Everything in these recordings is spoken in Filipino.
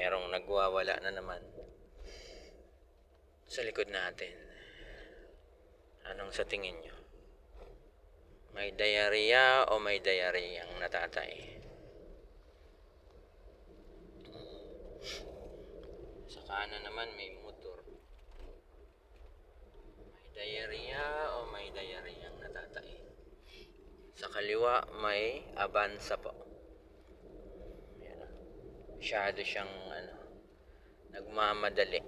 Merong nagwawala na naman sa likod natin. Anong sa tingin nyo? May diarrhea o may diarrheang natatay? Sa kanan naman may motor. May diarrhea o may diarrheang natatay? Sa kaliwa may Avanza po. Ayan. Masyado siyang nagmamadali.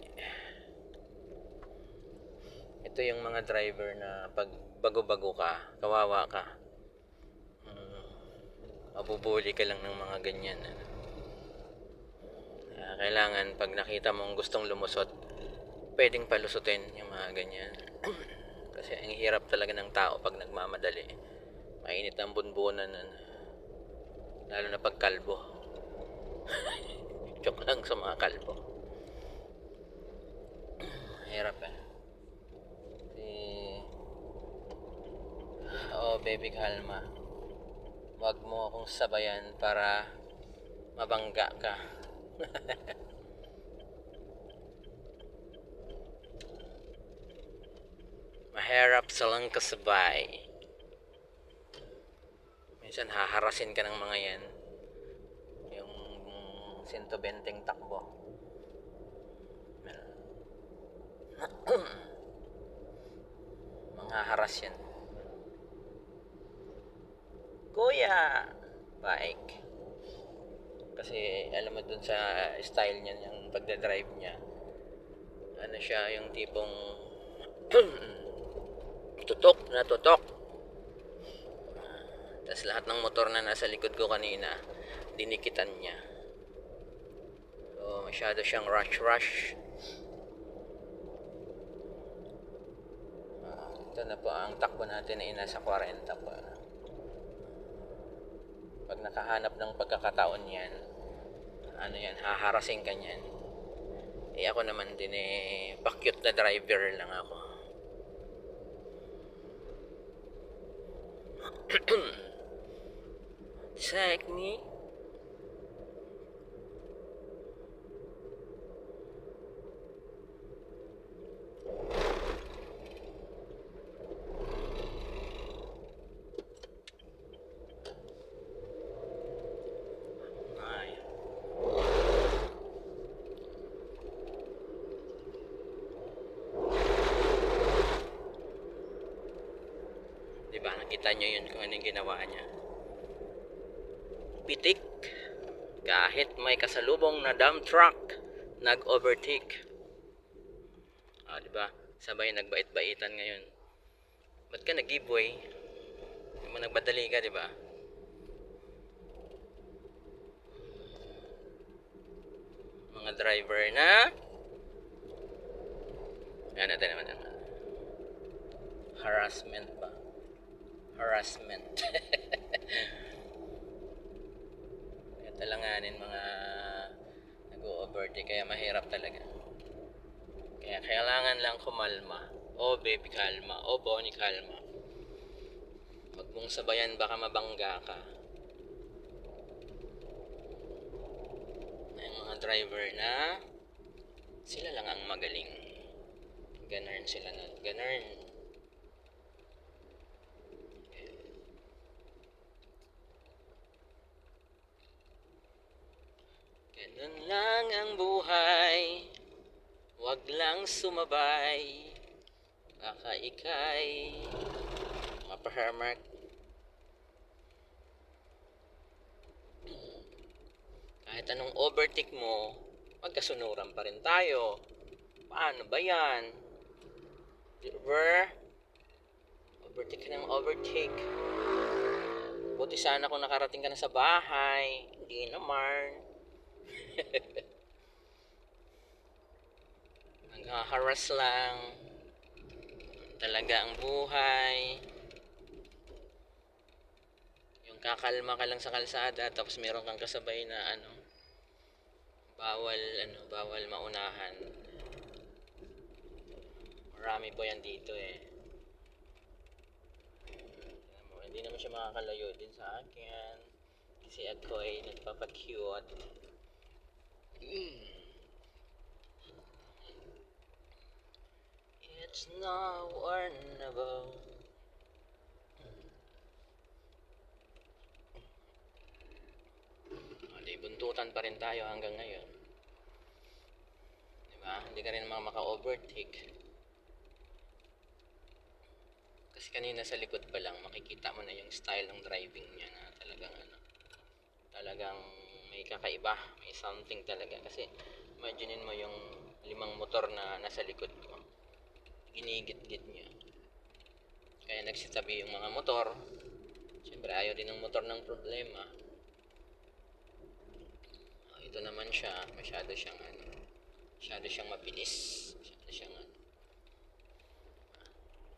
Ito yung mga driver na pag bago-bago ka, kawawa ka. Mabubuli ka lang ng mga ganyan. Kailangan pag nakita mong gustong lumusot, pwedeng palusutin yung mga ganyan. Kasi ang hirap talaga ng tao pag nagmamadali. Mainit ang bunbunan, lalo na pag kalbo. Joke lang sa mga kalbo. Hirap baby, kalma. Wag mo akong sabayan para mabangga ka. Mahirap sa lang kasabay. Minsan haharasin ka ng mga yan. Yung 120 takbo. Mga haras yan. Kuya! Bike. Kasi alam mo dun sa style niya, yung pagdadrive niya. Ano siya, yung tipong tutok na tutok. Tapos lahat ng motor na nasa likod ko kanina, dinikitan niya. So, masyado siyang rush. Ito na po, ang takbo natin ay nasa 40 po. Pag nakahanap ng pagkakataon yan, haharasin ka niyan. Ako naman din pa-cute na driver lang ako. Like me. Diba, nakita nyo yun kung anong ginawa niya. Pitik. Kahit may kasalubong na dump truck, nag-overtake. Diba, sabay nagbait-baitan ngayon. Ba't ka nag-giveaway? Hindi mo nagbadali ka, diba? Mga driver na harassment ba? Harassment. Kaya talanganin mga nag-overtake, kaya mahirap talaga. Kaya kailangan lang kumalma. Baby, kalma. Bonnie, kalma. Huwag mong sabayan, baka mabangga ka. Yung mga driver na sila lang ang magaling. Ganun sila na. Ganun. Ganun lang ang buhay. Wag lang sumabay. Baka ikay mapahamak. Kahit anong overtake mo, magkasunuran pa rin tayo. Paano ba yan? Diba? Overtake ka ng overtake. Buti sana kung nakarating ka na sa bahay. Hindi naman. Naghaharas lang. Talaga ang buhay. Yung kakalma ka lang sa kalsada, tapos meron kang kasabay na bawal maunahan. Marami po yan dito Hindi naman siya makakalayo din sa akin kasi ako ay nagpapacute. It's now or never. Di buntutan pa rin tayo hanggang ngayon. Diba? Hindi ka rin mga maka-overtake. Kasi kanina sa likod pa lang, makikita mo na yung style ng driving niya na talagang may kakaiba, may something talaga. Kasi imaginein mo yung 5 motor na nasa likod ko. Ginigit-git niya. Kaya nagsitabi yung mga motor. Siyempre ayaw din ng motor ng problema. Ito naman siya, masyado siyang mabilis.